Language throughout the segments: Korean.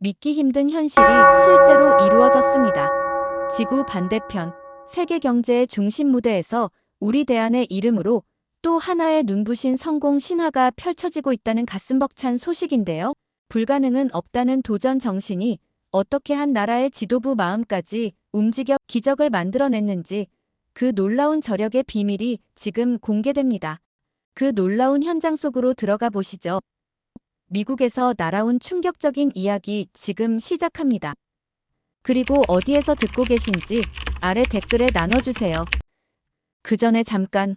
믿기 힘든 현실이 실제로 이루어졌습니다. 지구 반대편, 세계 경제의 중심 무대에서 우리 대한의 이름으로 또 하나의 눈부신 성공 신화가 펼쳐지고 있다는 가슴 벅찬 소식인데요. 불가능은 없다는 도전 정신이 어떻게 한 나라의 지도부 마음까지 움직여 기적을 만들어냈는지 그 놀라운 저력의 비밀이 지금 공개됩니다. 그 놀라운 현장 속으로 들어가 보시죠. 미국에서 날아온 충격적인 이야기 지금 시작합니다. 그리고 어디에서 듣고 계신지 아래 댓글에 나눠주세요. 그 전에 잠깐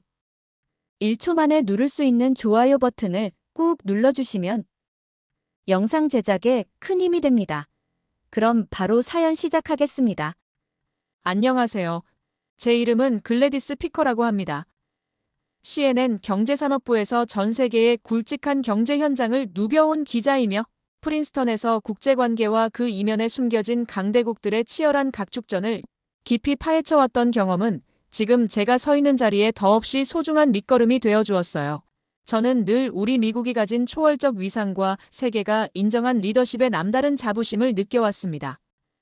1초 만에 누를 수 있는 좋아요 버튼을 꾹 눌러주시면 영상 제작에 큰 힘이 됩니다. 그럼 바로 사연 시작하겠습니다. 안녕하세요. 제 이름은 글래디스 피커라고 합니다. CNN 경제산업부에서 전 세계의 굵직한 경제 현장을 누벼온 기자이며 프린스턴에서 국제관계와 그 이면에 숨겨진 강대국들의 치열한 각축전을 깊이 파헤쳐왔던 경험은 지금 제가 서 있는 자리에 더없이 소중한 밑거름이 되어 주었어요. 저는 늘 우리 미국이 가진 초월적 위상과 세계가 인정한 리더십의 남다른 자부심을 느껴왔습니다.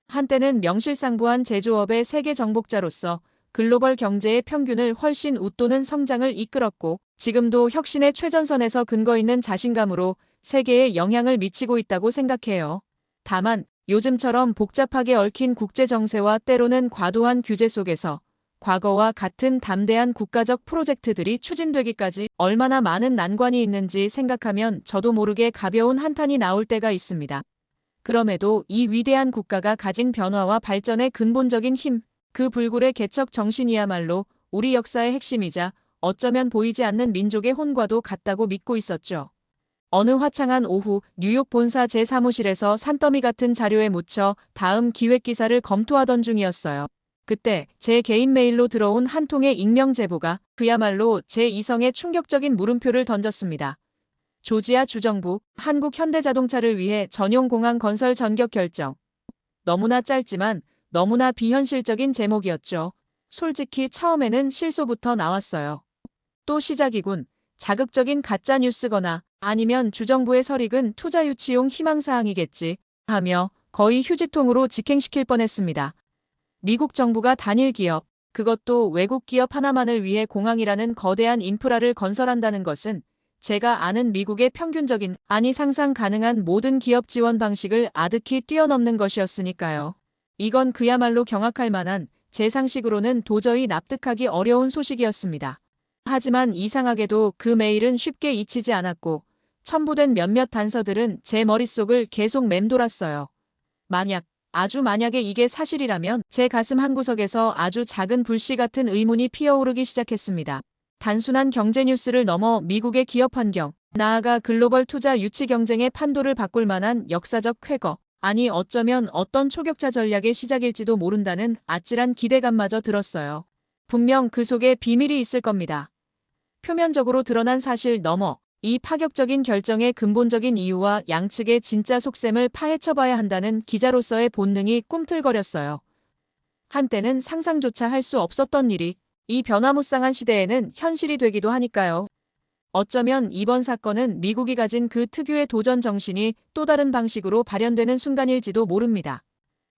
한때는 명실상부한 제조업의 세계 정복자로서 글로벌 경제의 평균을 훨씬 웃도는 성장을 이끌었고 지금도 혁신의 최전선에서 근거 있는 자신감으로 세계에 영향을 미치고 있다고 생각해요. 다만 요즘처럼 복잡하게 얽힌 국제 정세와 때로는 과도한 규제 속에서 과거와 같은 담대한 국가적 프로젝트들이 추진되기까지 얼마나 많은 난관이 있는지 생각하면 저도 모르게 가벼운 한탄이 나올 때가 있습니다. 그럼에도 이 위대한 국가가 가진 변화와 발전의 근본적인 힘, 그 불굴의 개척 정신이야말로 우리 역사의 핵심이자 어쩌면 보이지 않는 민족의 혼과도 같다고 믿고 있었죠. 어느 화창한 오후 뉴욕 본사 제 사무실에서 산더미 같은 자료에 묻혀 다음 기획 기사를 검토하던 중이었어요. 그때 제 개인 메일로 들어온 한 통의 익명 제보가 그야말로 제 이성에 충격적인 물음표를 던졌습니다. 조지아 주정부, 한국 현대자동차를 위해 전용 공항 건설 전격 결정. 너무나 짧지만 너무나 비현실적인 제목이었죠. 솔직히 처음에는 실소부터 나왔어요. 또 시작이군. 자극적인 가짜 뉴스거나 아니면 주정부의 설익은 투자 유치용 희망사항이겠지 하며 거의 휴지통으로 직행시킬 뻔했습니다. 미국 정부가 단일 기업, 그것도 외국 기업 하나만을 위해 공항이라는 거대한 인프라를 건설한다는 것은 제가 아는 미국의 평균적인, 아니 상상 가능한 모든 기업 지원 방식을 아득히 뛰어넘는 것이었으니까요. 이건 그야말로 경악할 만한, 제 상식으로는 도저히 납득하기 어려운 소식이었습니다. 하지만 이상하게도 그 메일은 쉽게 잊히지 않았고 첨부된 몇몇 단서들은 제 머릿속을 계속 맴돌았어요. 아주 만약에 이게 사실이라면 제 가슴 한구석에서 아주 작은 불씨 같은 의문이 피어오르기 시작했습니다. 단순한 경제 뉴스를 넘어 미국의 기업 환경, 나아가 글로벌 투자 유치 경쟁의 판도를 바꿀 만한 역사적 쾌거, 아니 어쩌면 어떤 초격차 전략의 시작일지도 모른다는 아찔한 기대감마저 들었어요. 분명 그 속에 비밀이 있을 겁니다. 표면적으로 드러난 사실 너머 이 파격적인 결정의 근본적인 이유와 양측의 진짜 속셈을 파헤쳐봐야 한다는 기자로서의 본능이 꿈틀거렸어요. 한때는 상상조차 할 수 없었던 일이 이 변화무쌍한 시대에는 현실이 되기도 하니까요. 어쩌면 이번 사건은 미국이 가진 그 특유의 도전 정신이 또 다른 방식으로 발현되는 순간일지도 모릅니다.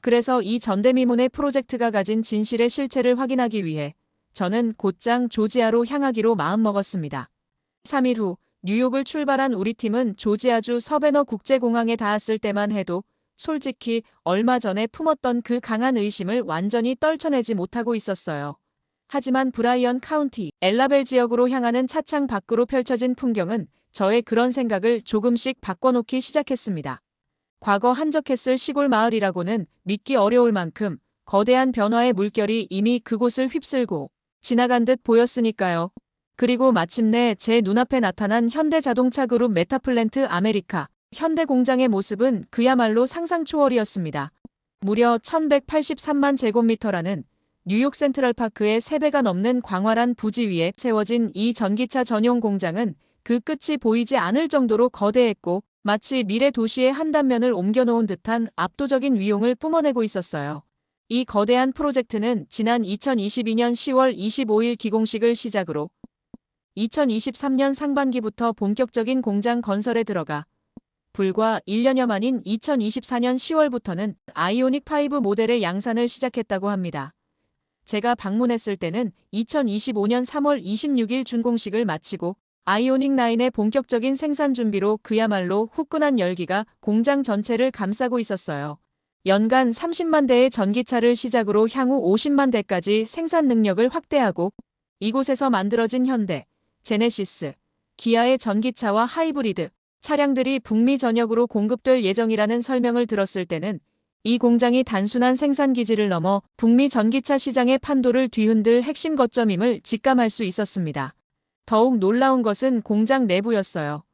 그래서 이 전대미문의 프로젝트가 가진 진실의 실체를 확인하기 위해 저는 곧장 조지아로 향하기로 마음먹었습니다. 3일 후 뉴욕을 출발한 우리 팀은 조지아주 서베너 국제공항에 닿았을 때만 해도 솔직히 얼마 전에 품었던 그 강한 의심을 완전히 떨쳐내지 못하고 있었어요. 하지만 브라이언 카운티, 엘라벨 지역으로 향하는 차창 밖으로 펼쳐진 풍경은 저의 그런 생각을 조금씩 바꿔놓기 시작했습니다. 과거 한적했을 시골 마을이라고는 믿기 어려울 만큼 거대한 변화의 물결이 이미 그곳을 휩쓸고 지나간 듯 보였으니까요. 그리고 마침내 제 눈앞에 나타난 현대자동차 그룹 메타플랜트 아메리카, 현대공장의 모습은 그야말로 상상 초월이었습니다. 무려 1183만 제곱미터라는 뉴욕 센트럴파크의 3배가 넘는 광활한 부지 위에 세워진 이 전기차 전용 공장은 그 끝이 보이지 않을 정도로 거대했고 마치 미래 도시의 한 단면을 옮겨놓은 듯한 압도적인 위용을 뿜어내고 있었어요. 이 거대한 프로젝트는 지난 2022년 10월 25일 기공식을 시작으로 2023년 상반기부터 본격적인 공장 건설에 들어가 불과 1년여 만인 2024년 10월부터는 아이오닉 5 모델의 양산을 시작했다고 합니다. 제가 방문했을 때는 2025년 3월 26일 준공식을 마치고 아이오닉 9의 본격적인 생산 준비로 그야말로 후끈한 열기가 공장 전체를 감싸고 있었어요. 연간 30만 대의 전기차를 시작으로 향후 50만 대까지 생산 능력을 확대하고 이곳에서 만들어진 현대, 제네시스, 기아의 전기차와 하이브리드 차량들이 북미 전역으로 공급될 예정이라는 설명을 들었을 때는 이 공장이 단순한 생산 기지를 넘어 북미 전기차 시장의 판도를 뒤흔들 핵심 거점임을 직감할 수 있었습니다. 더욱 놀라운 것은 공장 내부였어요.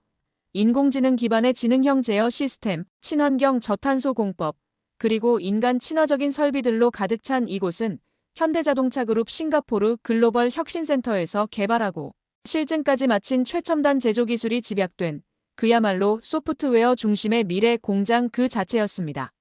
인공지능 기반의 지능형 제어 시스템, 친환경 저탄소 공법, 그리고 인간 친화적인 설비들로 가득 찬 이곳은 현대자동차 그룹 싱가포르 글로벌 혁신센터에서 개발하고 실증까지 마친 최첨단 제조 기술이 집약된 그야말로 소프트웨어 중심의 미래 공장 그 자체였습니다.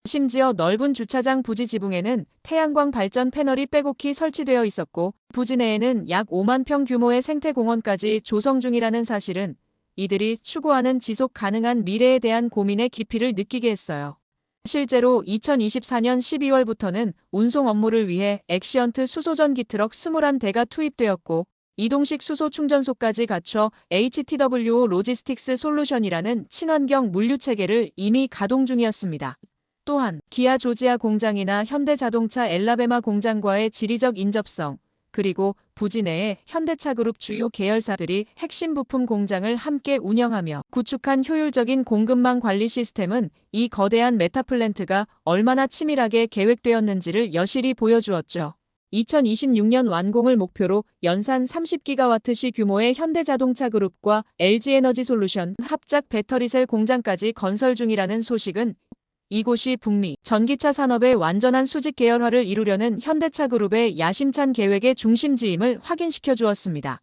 심지어 넓은 주차장 부지 지붕에는 태양광 발전 패널이 빼곡히 설치되어 있었고 부지 내에는 약 5만 평 규모의 생태공원까지 조성 중이라는 사실은 이들이 추구하는 지속 가능한 미래에 대한 고민의 깊이를 느끼게 했어요. 실제로 2024년 12월부터는 운송 업무를 위해 엑시언트 수소전기 트럭 21대가 투입되었고 이동식 수소 충전소까지 갖춰 HTWO 로지스틱스 솔루션이라는 친환경 물류체계를 이미 가동 중이었습니다. 또한 기아 조지아 공장이나 현대자동차 엘라베마 공장과의 지리적 인접성, 그리고 부지 내에 현대차 그룹 주요 계열사들이 핵심 부품 공장을 함께 운영하며 구축한 효율적인 공급망 관리 시스템은 이 거대한 메타플랜트가 얼마나 치밀하게 계획되었는지를 여실히 보여주었죠. 2026년 완공을 목표로 연산 30기가와트시 규모의 현대자동차 그룹과 LG에너지솔루션 합작 배터리셀 공장까지 건설 중이라는 소식은 이곳이 북미 전기차 산업의 완전한 수직 계열화를 이루려는 현대차 그룹의 야심찬 계획의 중심지임을 확인시켜 주었습니다.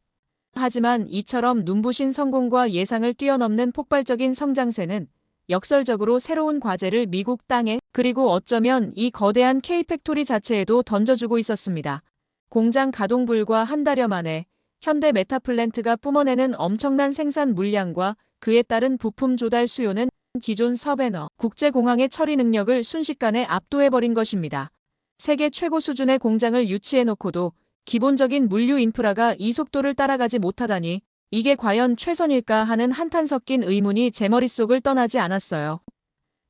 하지만 이처럼 눈부신 성공과 예상을 뛰어넘는 폭발적인 성장세는 역설적으로 새로운 과제를 미국 땅에 그리고 어쩌면 이 거대한 K팩토리 자체에도 던져주고 있었습니다. 공장 가동 불과 한 달여 만에 현대 메타플랜트가 뿜어내는 엄청난 생산 물량과 그에 따른 부품 조달 수요는 기존 서베너 국제공항의 처리 능력을 순식간에 압도해버린 것입니다. 세계 최고 수준의 공장을 유치해놓고도 기본적인 물류 인프라가 이 속도를 따라가지 못하다니 이게 과연 최선일까 하는 한탄 섞인 의문이 제 머릿속을 떠나지 않았어요.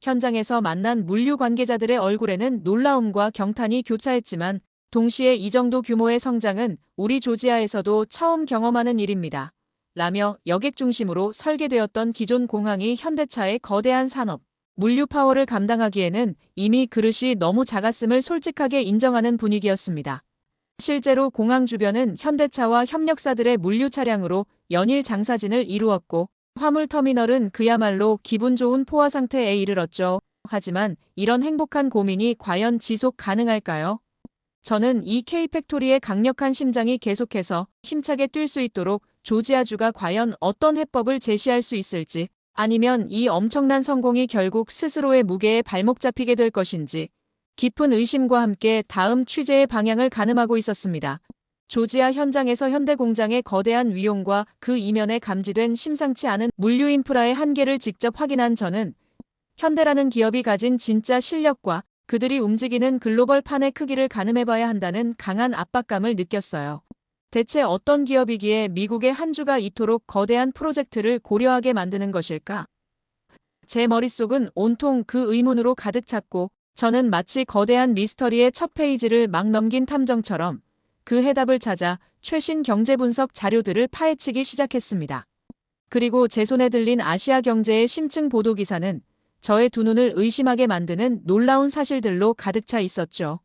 현장에서 만난 물류 관계자들의 얼굴에는 놀라움과 경탄이 교차했지만 동시에 이 정도 규모의 성장은 우리 조지아에서도 처음 경험하는 일입니다. 라며 여객 중심으로 설계되었던 기존 공항이 현대차의 거대한 산업, 물류 파워를 감당하기에는 이미 그릇이 너무 작았음을 솔직하게 인정하는 분위기였습니다. 실제로 공항 주변은 현대차와 협력사들의 물류 차량으로 연일 장사진을 이루었고 화물터미널은 그야말로 기분 좋은 포화 상태에 이르렀죠. 하지만 이런 행복한 고민이 과연 지속 가능할까요? 저는 이 K팩토리의 강력한 심장이 계속해서 힘차게 뛸 수 있도록 조지아주가 과연 어떤 해법을 제시할 수 있을지 아니면 이 엄청난 성공이 결국 스스로의 무게에 발목 잡히게 될 것인지 깊은 의심과 함께 다음 취재의 방향을 가늠하고 있었습니다. 조지아 현장에서 현대공장의 거대한 위용과 그 이면에 감지된 심상치 않은 물류 인프라의 한계를 직접 확인한 저는 현대라는 기업이 가진 진짜 실력과 그들이 움직이는 글로벌 판의 크기를 가늠해봐야 한다는 강한 압박감을 느꼈어요. 대체 어떤 기업이기에 미국의 한 주가 이토록 거대한 프로젝트를 고려하게 만드는 것일까? 제 머릿속은 온통 그 의문으로 가득 찼고 저는 마치 거대한 미스터리의 첫 페이지를 막 넘긴 탐정처럼 그 해답을 찾아 최신 경제분석 자료들을 파헤치기 시작했습니다. 그리고 제 손에 들린 아시아 경제의 심층 보도기사는 저의 두 눈을 의심하게 만드는 놀라운 사실들로 가득 차 있었죠.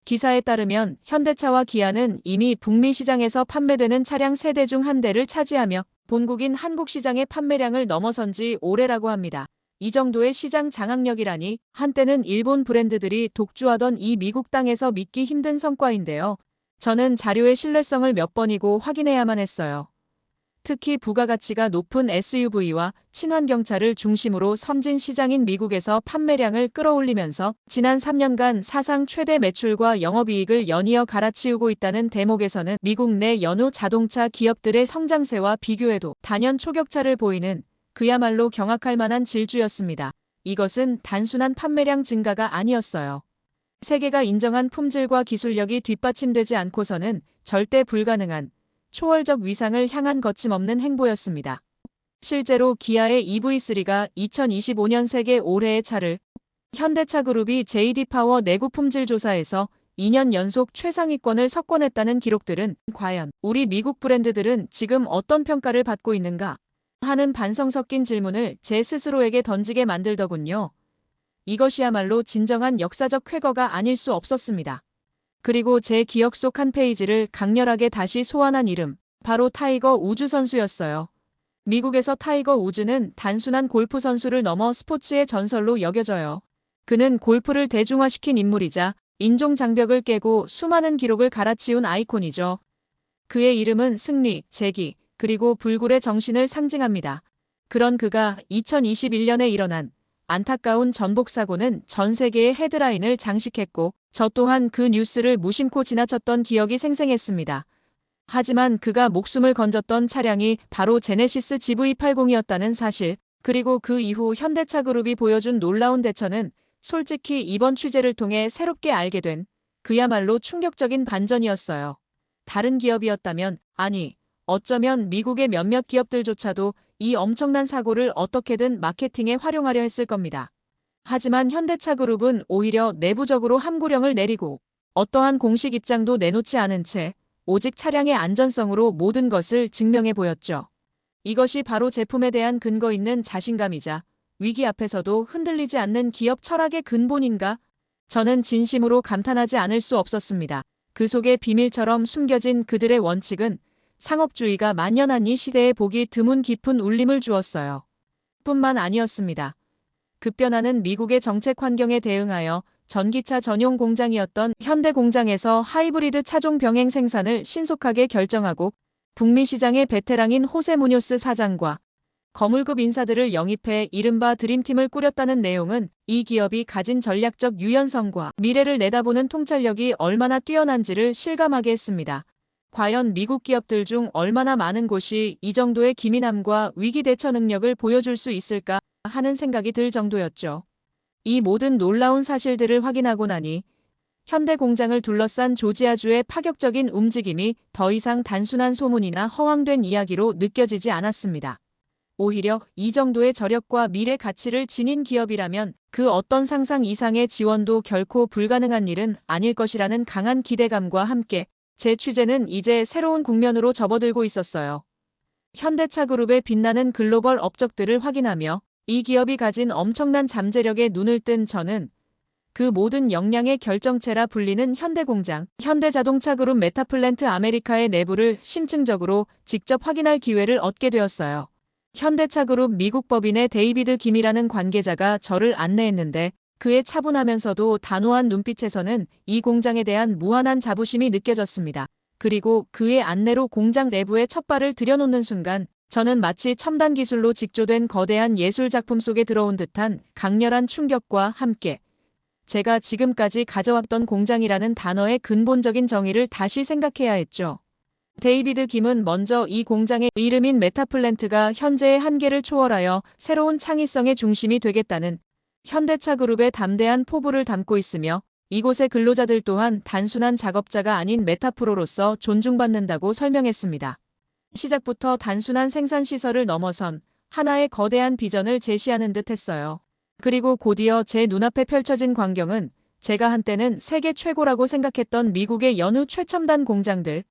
기사에 따르면 현대차와 기아는 이미 북미 시장에서 판매되는 차량 3대 중 한 대를 차지하며 본국인 한국 시장의 판매량을 넘어선 지 오래라고 합니다. 이 정도의 시장 장악력이라니 한때는 일본 브랜드들이 독주하던 이 미국 땅에서 믿기 힘든 성과인데요. 저는 자료의 신뢰성을 몇 번이고 확인해야만 했어요. 특히 부가가치가 높은 SUV와 친환경차를 중심으로 선진 시장인 미국에서 판매량을 끌어올리면서 지난 3년간 사상 최대 매출과 영업이익을 연이어 갈아치우고 있다는 대목에서는 미국 내 연우 자동차 기업들의 성장세와 비교해도 단연 초격차를 보이는 그야말로 경악할 만한 질주였습니다. 이것은 단순한 판매량 증가가 아니었어요. 세계가 인정한 품질과 기술력이 뒷받침되지 않고서는 절대 불가능한 초월적 위상을 향한 거침없는 행보였습니다. 실제로 기아의 EV3가 2025년 세계 올해의 차를 현대차 그룹이 JD 파워 내구 품질 조사에서 2년 연속 최상위권을 석권했다는 기록들은 과연 우리 미국 브랜드들은 지금 어떤 평가를 받고 있는가 하는 반성 섞인 질문을 제 스스로에게 던지게 만들더군요. 이것이야말로 진정한 역사적 쾌거가 아닐 수 없었습니다. 그리고 제 기억 속 한 페이지를 강렬하게 다시 소환한 이름, 바로 타이거 우즈 선수였어요. 미국에서 타이거 우즈는 단순한 골프 선수를 넘어 스포츠의 전설로 여겨져요. 그는 골프를 대중화시킨 인물이자 인종 장벽을 깨고 수많은 기록을 갈아치운 아이콘이죠. 그의 이름은 승리, 재기, 그리고 불굴의 정신을 상징합니다. 그런 그가 2021년에 일어난 안타까운 전복 사고는 전 세계의 헤드라인을 장식했고 저 또한 그 뉴스를 무심코 지나쳤던 기억이 생생했습니다. 하지만 그가 목숨을 건졌던 차량이 바로 제네시스 GV80이었다는 사실, 그리고 그 이후 현대차 그룹이 보여준 놀라운 대처는 솔직히 이번 취재를 통해 새롭게 알게 된 그야말로 충격적인 반전이었어요. 다른 기업이었다면, 아니, 어쩌면 미국의 몇몇 기업들조차도 이 엄청난 사고를 어떻게든 마케팅에 활용하려 했을 겁니다. 하지만 현대차 그룹은 오히려 내부적으로 함구령을 내리고 어떠한 공식 입장도 내놓지 않은 채 오직 차량의 안전성으로 모든 것을 증명해 보였죠. 이것이 바로 제품에 대한 근거 있는 자신감이자 위기 앞에서도 흔들리지 않는 기업 철학의 근본인가? 저는 진심으로 감탄하지 않을 수 없었습니다. 그 속에 비밀처럼 숨겨진 그들의 원칙은 상업주의가 만연한 이 시대에 보기 드문 깊은 울림을 주었어요. 뿐만 아니었습니다. 급변하는 미국의 정책 환경에 대응하여 전기차 전용 공장이었던 현대 공장에서 하이브리드 차종 병행 생산을 신속하게 결정하고 북미 시장의 베테랑인 호세 무뇨스 사장과 거물급 인사들을 영입해 이른바 드림팀을 꾸렸다는 내용은 이 기업이 가진 전략적 유연성과 미래를 내다보는 통찰력이 얼마나 뛰어난지를 실감하게 했습니다. 과연 미국 기업들 중 얼마나 많은 곳이 이 정도의 기민함과 위기 대처 능력을 보여줄 수 있을까 하는 생각이 들 정도였죠. 이 모든 놀라운 사실들을 확인하고 나니 현대 공장을 둘러싼 조지아주의 파격적인 움직임이 더 이상 단순한 소문이나 허황된 이야기로 느껴지지 않았습니다. 오히려 이 정도의 저력과 미래 가치를 지닌 기업이라면 그 어떤 상상 이상의 지원도 결코 불가능한 일은 아닐 것이라는 강한 기대감과 함께 제 취재는 이제 새로운 국면으로 접어들고 있었어요. 현대차 그룹의 빛나는 글로벌 업적들을 확인하며 이 기업이 가진 엄청난 잠재력에 눈을 뜬 저는 그 모든 역량의 결정체라 불리는 현대공장, 현대자동차 그룹 메타플랜트 아메리카의 내부를 심층적으로 직접 확인할 기회를 얻게 되었어요. 현대차 그룹 미국 법인의 데이비드 김이라는 관계자가 저를 안내했는데 그의 차분하면서도 단호한 눈빛에서는 이 공장에 대한 무한한 자부심이 느껴졌습니다. 그리고 그의 안내로 공장 내부에 첫 발을 들여놓는 순간 저는 마치 첨단 기술로 직조된 거대한 예술 작품 속에 들어온 듯한 강렬한 충격과 함께 제가 지금까지 가져왔던 공장이라는 단어의 근본적인 정의를 다시 생각해야 했죠. 데이비드 김은 먼저 이 공장의 이름인 메타플랜트가 현재의 한계를 초월하여 새로운 창의성의 중심이 되겠다는 현대차 그룹의 담대한 포부를 담고 있으며 이곳의 근로자들 또한 단순한 작업자가 아닌 메타프로로서 존중받는다고 설명했습니다. 시작부터 단순한 생산시설을 넘어선 하나의 거대한 비전을 제시하는 듯 했어요. 그리고 곧이어 제 눈앞에 펼쳐진 광경은 제가 한때는 세계 최고라고 생각했던 미국의 여느 최첨단 공장들,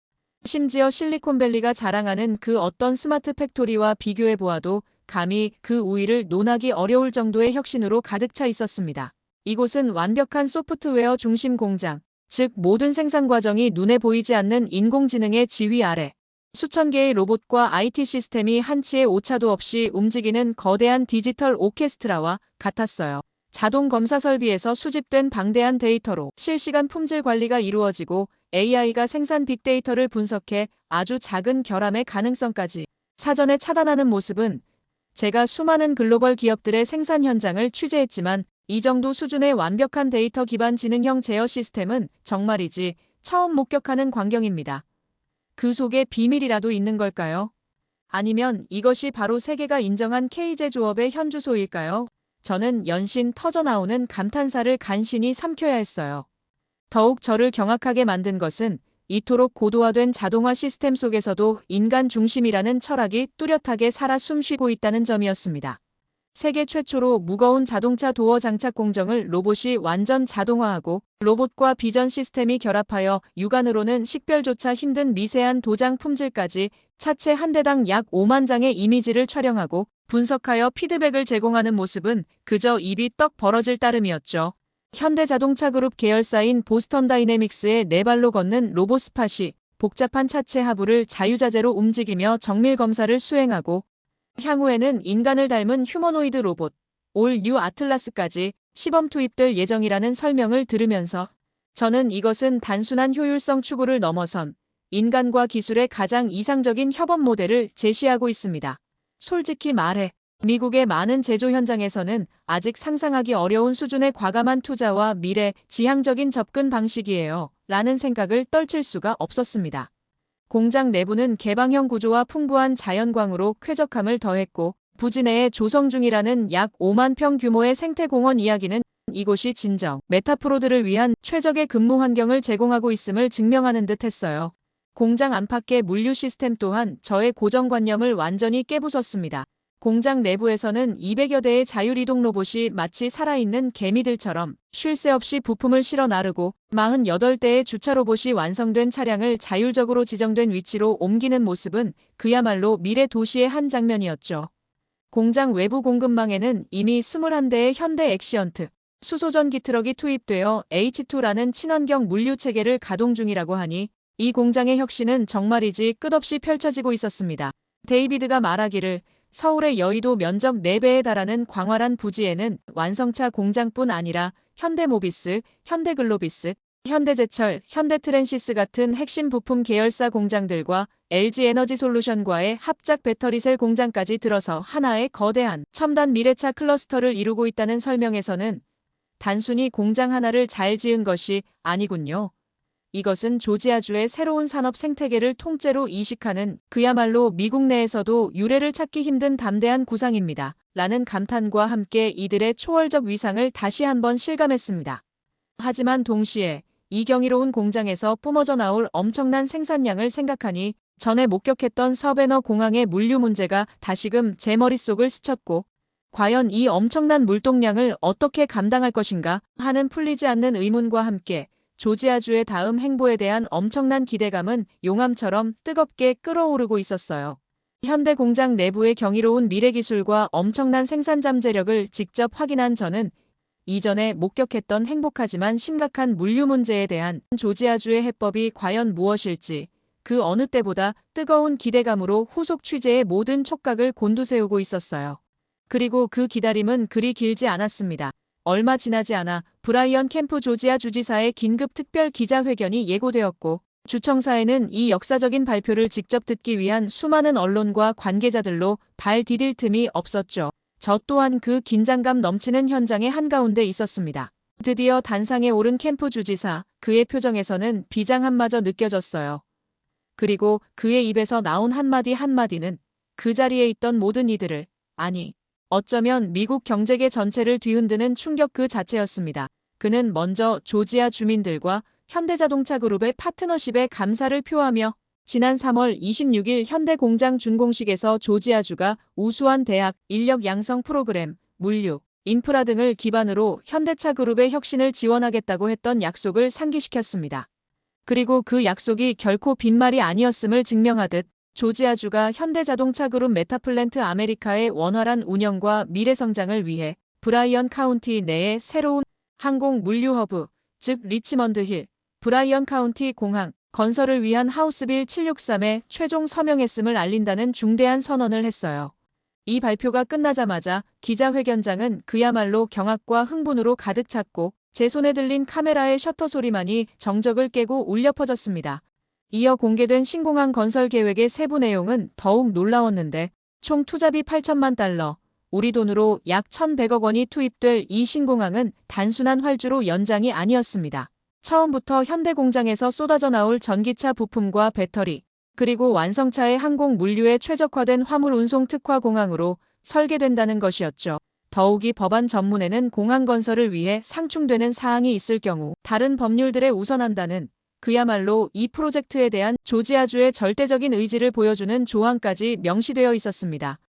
심지어 실리콘밸리가 자랑하는 그 어떤 스마트 팩토리와 비교해보아도 감히 그 우위를 논하기 어려울 정도의 혁신으로 가득 차 있었습니다. 이곳은 완벽한 소프트웨어 중심 공장, 즉 모든 생산 과정이 눈에 보이지 않는 인공지능의 지휘 아래 수천 개의 로봇과 IT 시스템이 한치의 오차도 없이 움직이는 거대한 디지털 오케스트라와 같았어요. 자동 검사 설비에서 수집된 방대한 데이터로 실시간 품질 관리가 이루어지고 AI가 생산 빅데이터를 분석해 아주 작은 결함의 가능성까지 사전에 차단하는 모습은 제가 수많은 글로벌 기업들의 생산 현장을 취재했지만 이 정도 수준의 완벽한 데이터 기반 지능형 제어 시스템은 정말이지 처음 목격하는 광경입니다. 그 속에 비밀이라도 있는 걸까요? 아니면 이것이 바로 세계가 인정한 K제조업의 현주소일까요? 저는 연신 터져나오는 감탄사를 간신히 삼켜야 했어요. 더욱 저를 경악하게 만든 것은 이토록 고도화된 자동화 시스템 속에서도 인간 중심이라는 철학이 뚜렷하게 살아 숨쉬고 있다는 점이었습니다. 세계 최초로 무거운 자동차 도어 장착 공정을 로봇이 완전 자동화하고 로봇과 비전 시스템이 결합하여 육안으로는 식별조차 힘든 미세한 도장 품질까지 차체 한 대당 약 5만 장의 이미지를 촬영하고 분석하여 피드백을 제공하는 모습은 그저 입이 떡 벌어질 따름이었죠. 현대자동차그룹 계열사인 보스턴 다이내믹스의 네 발로 걷는 로봇 스팟이 복잡한 차체 하부를 자유자재로 움직이며 정밀 검사를 수행하고 향후에는 인간을 닮은 휴머노이드 로봇, 올 뉴 아틀라스까지 시범 투입될 예정이라는 설명을 들으면서 저는 이것은 단순한 효율성 추구를 넘어선 인간과 기술의 가장 이상적인 협업 모델을 제시하고 있습니다. 솔직히 말해 미국의 많은 제조 현장에서는 아직 상상하기 어려운 수준의 과감한 투자와 미래 지향적인 접근 방식이에요. 라는 생각을 떨칠 수가 없었습니다. 공장 내부는 개방형 구조와 풍부한 자연광으로 쾌적함을 더했고 부지 내에 조성 중이라는 약 5만 평 규모의 생태공원 이야기는 이곳이 진정 메타프로들을 위한 최적의 근무 환경을 제공하고 있음을 증명하는 듯 했어요. 공장 안팎의 물류 시스템 또한 저의 고정관념을 완전히 깨부쉈습니다. 공장 내부에서는 200여 대의 자율이동 로봇이 마치 살아있는 개미들처럼 쉴 새 없이 부품을 실어 나르고 48대의 주차 로봇이 완성된 차량을 자율적으로 지정된 위치로 옮기는 모습은 그야말로 미래 도시의 한 장면이었죠. 공장 외부 공급망에는 이미 21대의 현대 엑시언트 수소전기 트럭이 투입되어 H2라는 친환경 물류 체계를 가동 중이라고 하니 이 공장의 혁신은 정말이지 끝없이 펼쳐지고 있었습니다. 데이비드가 말하기를 서울의 여의도 면적 4배에 달하는 광활한 부지에는 완성차 공장뿐 아니라 현대모비스, 현대글로비스, 현대제철, 현대트랜시스 같은 핵심 부품 계열사 공장들과 LG에너지솔루션과의 합작 배터리셀 공장까지 들어서 하나의 거대한 첨단 미래차 클러스터를 이루고 있다는 설명에서는 단순히 공장 하나를 잘 지은 것이 아니군요. 이것은 조지아주의 새로운 산업 생태계를 통째로 이식하는 그야말로 미국 내에서도 유례를 찾기 힘든 담대한 구상입니다. 라는 감탄과 함께 이들의 초월적 위상을 다시 한번 실감했습니다. 하지만 동시에 이 경이로운 공장에서 뿜어져 나올 엄청난 생산량을 생각하니 전에 목격했던 서베너 공항의 물류 문제가 다시금 제 머릿속을 스쳤고 과연 이 엄청난 물동량을 어떻게 감당할 것인가 하는 풀리지 않는 의문과 함께 조지아주의 다음 행보에 대한 엄청난 기대감은 용암처럼 뜨겁게 끓어오르고 있었어요. 현대 공장 내부의 경이로운 미래기술과 엄청난 생산 잠재력을 직접 확인한 저는 이전에 목격했던 행복하지만 심각한 물류 문제에 대한 조지아주의 해법이 과연 무엇일지 그 어느 때보다 뜨거운 기대감으로 후속 취재의 모든 촉각을 곤두세우고 있었어요. 그리고 그 기다림은 그리 길지 않았습니다. 얼마 지나지 않아 브라이언 캠프 조지아 주지사의 긴급 특별 기자회견이 예고되었고 주청사에는 이 역사적인 발표를 직접 듣기 위한 수많은 언론과 관계자들로 발 디딜 틈이 없었죠. 저 또한 그 긴장감 넘치는 현장의 한가운데 있었습니다. 드디어 단상에 오른 캠프 주지사, 그의 표정에서는 비장함마저 느껴졌어요. 그리고 그의 입에서 나온 한마디는 그 자리에 있던 모든 이들을, 아니, 어쩌면 미국 경제계 전체를 뒤흔드는 충격 그 자체였습니다. 그는 먼저 조지아 주민들과 현대자동차 그룹의 파트너십에 감사를 표하며 지난 3월 26일 현대공장 준공식에서 조지아주가 우수한 대학, 인력 양성 프로그램, 물류, 인프라 등을 기반으로 현대차 그룹의 혁신을 지원하겠다고 했던 약속을 상기시켰습니다. 그리고 그 약속이 결코 빈말이 아니었음을 증명하듯 조지아주가 현대자동차 그룹 메타플랜트 아메리카의 원활한 운영과 미래 성장을 위해 브라이언 카운티 내에 새로운 항공 물류 허브, 즉 리치먼드 힐, 브라이언 카운티 공항 건설을 위한 하우스빌 763에 최종 서명했음을 알린다는 중대한 선언을 했어요. 이 발표가 끝나자마자 기자회견장은 그야말로 경악과 흥분으로 가득 찼고 제 손에 들린 카메라의 셔터 소리만이 정적을 깨고 울려 퍼졌습니다. 이어 공개된 신공항 건설 계획의 세부 내용은 더욱 놀라웠는데 총 투자비 8천만 달러, 우리 돈으로 약 1,100억 원이 투입될 이 신공항은 단순한 활주로 연장이 아니었습니다. 처음부터 현대 공장에서 쏟아져 나올 전기차 부품과 배터리, 그리고 완성차의 항공 물류에 최적화된 화물 운송 특화 공항으로 설계된다는 것이었죠. 더욱이 법안 전문에는 공항 건설을 위해 상충되는 사항이 있을 경우 다른 법률들에 우선한다는 그야말로 이 프로젝트에 대한 조지아주의 절대적인 의지를 보여주는 조항까지 명시되어 있었습니다.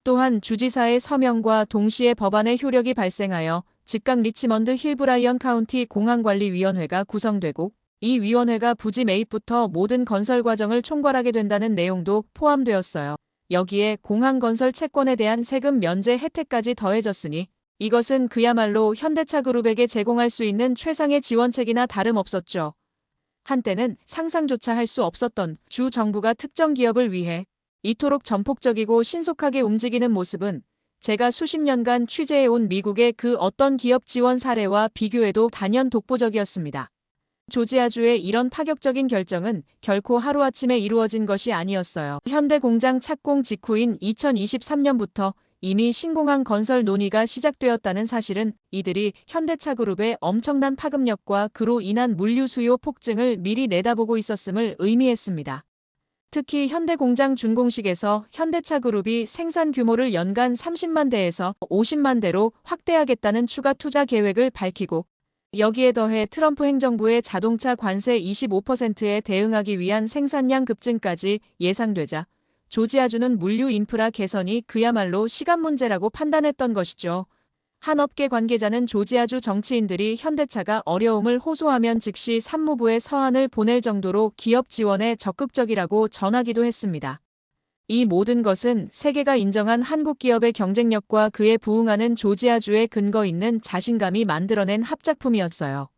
또한 주지사의 서명과 동시에 법안의 효력이 발생하여 즉각 리치먼드 힐브라이언 카운티 공항관리위원회가 구성되고 이 위원회가 부지 매입부터 모든 건설 과정을 총괄하게 된다는 내용도 포함되었어요. 여기에 공항 건설 채권에 대한 세금 면제 혜택까지 더해졌으니 이것은 그야말로 현대차 그룹에게 제공할 수 있는 최상의 지원책이나 다름없었죠. 한때는 상상조차 할 수 없었던 주 정부가 특정 기업을 위해 이토록 전폭적이고 신속하게 움직이는 모습은 제가 수십 년간 취재해온 미국의 그 어떤 기업 지원 사례와 비교해도 단연 독보적이었습니다. 조지아주의 이런 파격적인 결정은 결코 하루아침에 이루어진 것이 아니었어요. 현대 공장 착공 직후인 2023년부터 이미 신공항 건설 논의가 시작되었다는 사실은 이들이 현대차 그룹의 엄청난 파급력과 그로 인한 물류 수요 폭증을 미리 내다보고 있었음을 의미했습니다. 특히 현대공장 준공식에서 현대차 그룹이 생산 규모를 연간 30만 대에서 50만 대로 확대하겠다는 추가 투자 계획을 밝히고 여기에 더해 트럼프 행정부의 자동차 관세 25%에 대응하기 위한 생산량 급증까지 예상되자 조지아주는 물류 인프라 개선이 그야말로 시간 문제라고 판단했던 것이죠. 한 업계 관계자는 조지아주 정치인들이 현대차가 어려움을 호소하면 즉시 산무부에 서한을 보낼 정도로 기업 지원에 적극적이라고 전하기도 했습니다. 이 모든 것은 세계가 인정한 한국 기업의 경쟁력과 그에 부응하는 조지아주의 근거 있는 자신감이 만들어낸 합작품이었어요.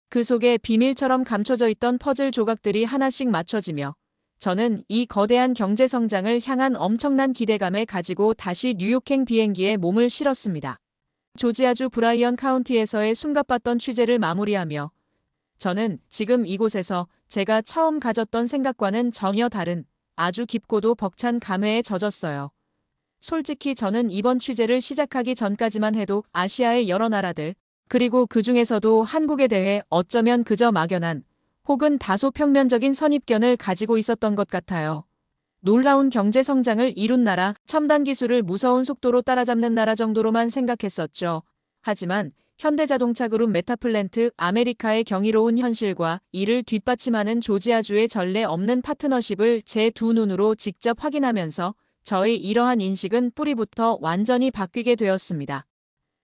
그 속에 비밀처럼 감춰져 있던 퍼즐 조각들이 하나씩 맞춰지며 저는 이 거대한 경제 성장을 향한 엄청난 기대감에 가지고 다시 뉴욕행 비행기에 몸을 실었습니다. 조지아주 브라이언 카운티에서의 숨가빴던 취재를 마무리하며 저는 지금 이곳에서 제가 처음 가졌던 생각과는 전혀 다른 아주 깊고도 벅찬 감회에 젖었어요. 솔직히 저는 이번 취재를 시작하기 전까지만 해도 아시아의 여러 나라들, 그리고 그 중에서도 한국에 대해 어쩌면 그저 막연한 혹은 다소 평면적인 선입견을 가지고 있었던 것 같아요. 놀라운 경제 성장을 이룬 나라, 첨단 기술을 무서운 속도로 따라잡는 나라 정도로만 생각했었죠. 하지만 현대자동차그룹 메타플랜트 아메리카의 경이로운 현실과 이를 뒷받침하는 조지아주의 전례 없는 파트너십을 제 두 눈으로 직접 확인하면서 저의 이러한 인식은 뿌리부터 완전히 바뀌게 되었습니다.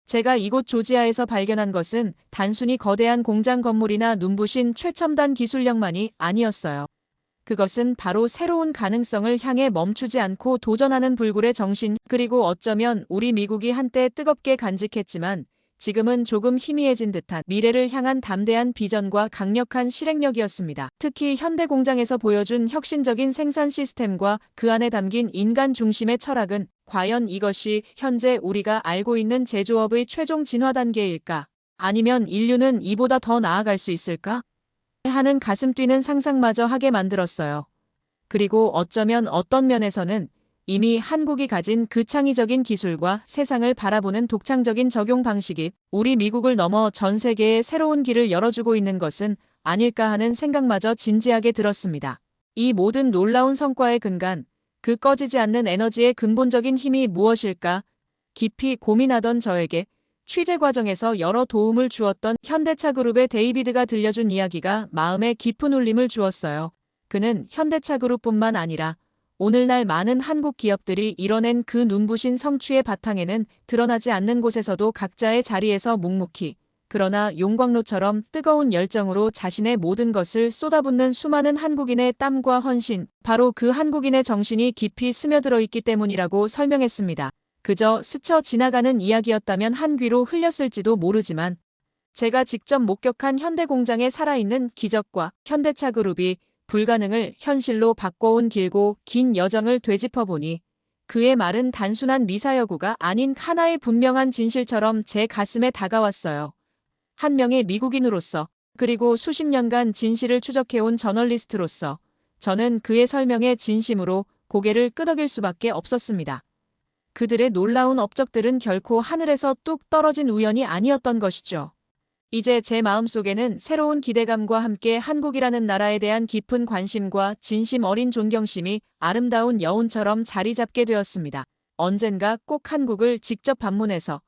제가 이곳 조지아에서 발견한 것은 단순히 거대한 공장 건물이나 눈부신 최첨단 기술력만이 아니었어요. 그것은 바로 새로운 가능성을 향해 멈추지 않고 도전하는 불굴의 정신, 그리고 어쩌면 우리 미국이 한때 뜨겁게 간직했지만 지금은 조금 희미해진 듯한 미래를 향한 담대한 비전과 강력한 실행력이었습니다. 특히 현대 공장에서 보여준 혁신적인 생산 시스템과 그 안에 담긴 인간 중심의 철학은 과연 이것이 현재 우리가 알고 있는 제조업의 최종 진화 단계일까? 아니면 인류는 이보다 더 나아갈 수 있을까? 하는 가슴 뛰는 상상마저 하게 만들었어요. 그리고 어쩌면 어떤 면에서는 이미 한국이 가진 그 창의적인 기술과 세상을 바라보는 독창적인 적용 방식이 우리 미국을 넘어 전 세계에 새로운 길을 열어주고 있는 것은 아닐까 하는 생각마저 진지하게 들었습니다. 이 모든 놀라운 성과의 근간, 그 꺼지지 않는 에너지의 근본적인 힘이 무엇일까? 깊이 고민하던 저에게 취재 과정에서 여러 도움을 주었던 현대차 그룹의 데이비드가 들려준 이야기가 마음에 깊은 울림을 주었어요. 그는 현대차 그룹뿐만 아니라 오늘날 많은 한국 기업들이 이뤄낸 그 눈부신 성취의 바탕에는 드러나지 않는 곳에서도 각자의 자리에서 묵묵히, 그러나 용광로처럼 뜨거운 열정으로 자신의 모든 것을 쏟아붓는 수많은 한국인의 땀과 헌신, 바로 그 한국인의 정신이 깊이 스며들어 있기 때문이라고 설명했습니다. 그저 스쳐 지나가는 이야기였다면 한 귀로 흘렸을지도 모르지만 제가 직접 목격한 현대공장의 살아있는 기적과 현대차 그룹이 불가능을 현실로 바꿔온 길고 긴 여정을 되짚어보니 그의 말은 단순한 미사여구가 아닌 하나의 분명한 진실처럼 제 가슴에 다가왔어요. 한 명의 미국인으로서 그리고 수십 년간 진실을 추적해온 저널리스트로서 저는 그의 설명에 진심으로 고개를 끄덕일 수밖에 없었습니다. 그들의 놀라운 업적들은 결코 하늘에서 뚝 떨어진 우연이 아니었던 것이죠. 이제 제 마음속에는 새로운 기대감과 함께 한국이라는 나라에 대한 깊은 관심과 진심 어린 존경심이 아름다운 여운처럼 자리 잡게 되었습니다. 언젠가 꼭 한국을 직접 방문해서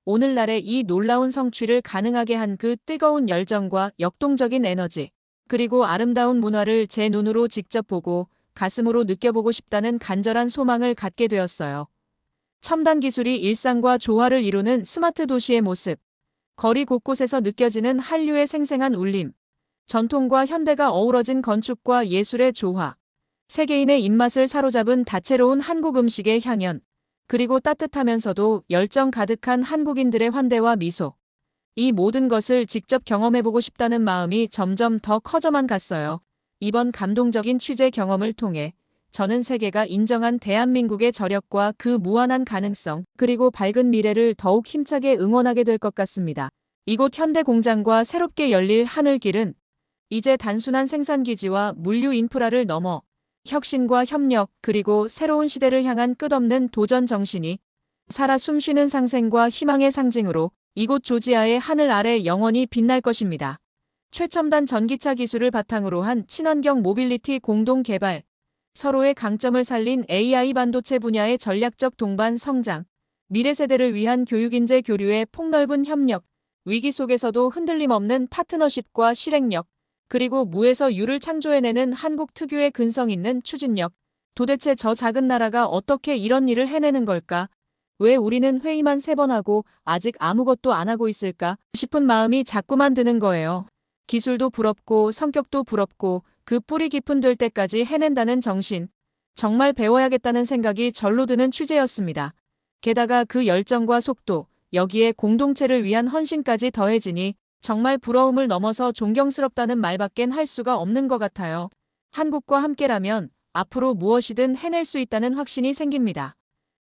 오늘날의 이 놀라운 성취를 가능하게 한 그 뜨거운 열정과 역동적인 에너지, 그리고 아름다운 문화를 제 눈으로 직접 보고 가슴으로 느껴보고 싶다는 간절한 소망을 갖게 되었어요. 첨단 기술이 일상과 조화를 이루는 스마트 도시의 모습, 거리 곳곳에서 느껴지는 한류의 생생한 울림, 전통과 현대가 어우러진 건축과 예술의 조화, 세계인의 입맛을 사로잡은 다채로운 한국 음식의 향연, 그리고 따뜻하면서도 열정 가득한 한국인들의 환대와 미소. 이 모든 것을 직접 경험해보고 싶다는 마음이 점점 더 커져만 갔어요. 이번 감동적인 취재 경험을 통해 저는 세계가 인정한 대한민국의 저력과 그 무한한 가능성, 그리고 밝은 미래를 더욱 힘차게 응원하게 될 것 같습니다. 이곳 현대 공장과 새롭게 열릴 하늘길은 이제 단순한 생산기지와 물류 인프라를 넘어 혁신과 협력, 그리고 새로운 시대를 향한 끝없는 도전 정신이 살아 숨쉬는 상생과 희망의 상징으로 이곳 조지아의 하늘 아래 영원히 빛날 것입니다. 최첨단 전기차 기술을 바탕으로 한 친환경 모빌리티 공동 개발, 서로의 강점을 살린 AI 반도체 분야의 전략적 동반 성장, 미래 세대를 위한 교육인재 교류의 폭넓은 협력, 위기 속에서도 흔들림 없는 파트너십과 실행력, 그리고 무에서 유를 창조해내는 한국 특유의 근성 있는 추진력. 도대체 저 작은 나라가 어떻게 이런 일을 해내는 걸까? 왜 우리는 회의만 3번 하고 아직 아무것도 안 하고 있을까 싶은 마음이 자꾸만 드는 거예요. 기술도 부럽고 성격도 부럽고 그 뿌리 깊은 될 때까지 해낸다는 정신. 정말 배워야겠다는 생각이 절로 드는 취재였습니다. 게다가 그 열정과 속도, 여기에 공동체를 위한 헌신까지 더해지니 정말 부러움을 넘어서 존경스럽다는 말밖엔 할 수가 없는 것 같아요. 한국과 함께라면 앞으로 무엇이든 해낼 수 있다는 확신이 생깁니다.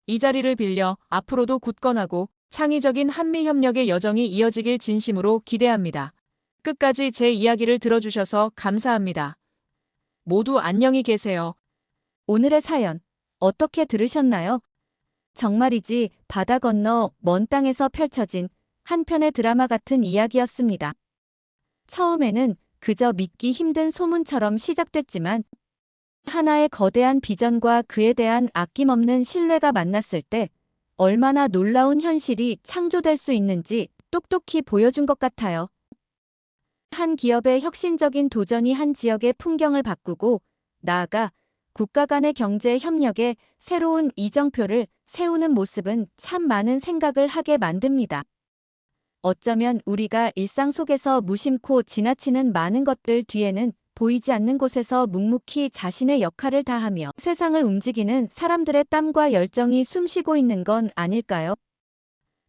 이 자리를 빌려 앞으로도 굳건하고 창의적인 한미협력의 여정이 이어지길 진심으로 기대합니다. 끝까지 제 이야기를 들어주셔서 감사합니다. 모두 안녕히 계세요. 오늘의 사연 어떻게 들으셨나요? 정말이지 바다 건너 먼 땅에서 펼쳐진 한 편의 드라마 같은 이야기였습니다. 처음에는 그저 믿기 힘든 소문처럼 시작됐지만 하나의 거대한 비전과 그에 대한 아낌없는 신뢰가 만났을 때 얼마나 놀라운 현실이 창조될 수 있는지 똑똑히 보여준 것 같아요. 한 기업의 혁신적인 도전이 한 지역의 풍경을 바꾸고 나아가 국가 간의 경제 협력에 새로운 이정표를 세우는 모습은 참 많은 생각을 하게 만듭니다. 어쩌면 우리가 일상 속에서 무심코 지나치는 많은 것들 뒤에는 보이지 않는 곳에서 묵묵히 자신의 역할을 다하며 세상을 움직이는 사람들의 땀과 열정이 숨쉬고 있는 건 아닐까요?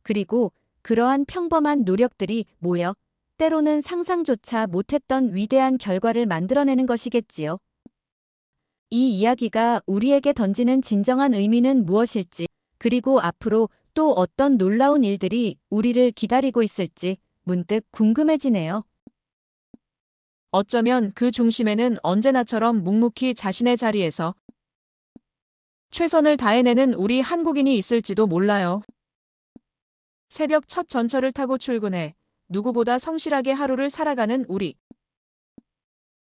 그리고 그러한 평범한 노력들이 모여 때로는 상상조차 못했던 위대한 결과를 만들어내는 것이겠지요. 이 이야기가 우리에게 던지는 진정한 의미는 무엇일지, 그리고 앞으로 또 어떤 놀라운 일들이 우리를 기다리고 있을지 문득 궁금해지네요. 어쩌면 그 중심에는 언제나처럼 묵묵히 자신의 자리에서 최선을 다해내는 우리 한국인이 있을지도 몰라요. 새벽 첫 전철을 타고 출근해 누구보다 성실하게 하루를 살아가는 우리.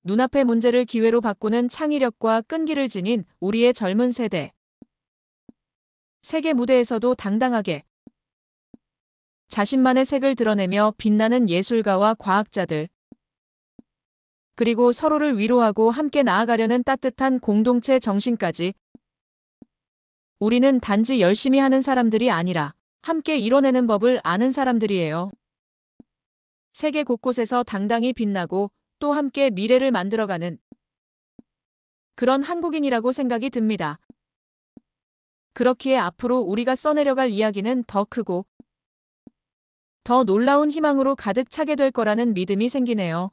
눈앞의 문제를 기회로 바꾸는 창의력과 끈기를 지닌 우리의 젊은 세대. 세계 무대에서도 당당하게 자신만의 색을 드러내며 빛나는 예술가와 과학자들. 그리고 서로를 위로하고 함께 나아가려는 따뜻한 공동체 정신까지. 우리는 단지 열심히 하는 사람들이 아니라 함께 이뤄내는 법을 아는 사람들이에요. 세계 곳곳에서 당당히 빛나고 또 함께 미래를 만들어가는 그런 한국인이라고 생각이 듭니다. 그렇기에 앞으로 우리가 써내려갈 이야기는 더 크고 더 놀라운 희망으로 가득 차게 될 거라는 믿음이 생기네요.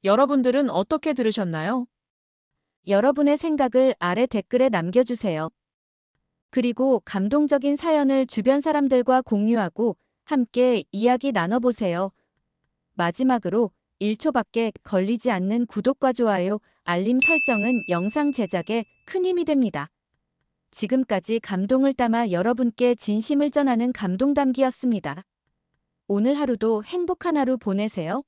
여러분들은 어떻게 들으셨나요? 여러분의 생각을 아래 댓글에 남겨주세요. 그리고 감동적인 사연을 주변 사람들과 공유하고 함께 이야기 나눠보세요. 마지막으로 1초밖에 걸리지 않는 구독과 좋아요, 알림 설정은 영상 제작에 큰 힘이 됩니다. 지금까지 감동을 담아 여러분께 진심을 전하는 감동담기였습니다. 오늘 하루도 행복한 하루 보내세요.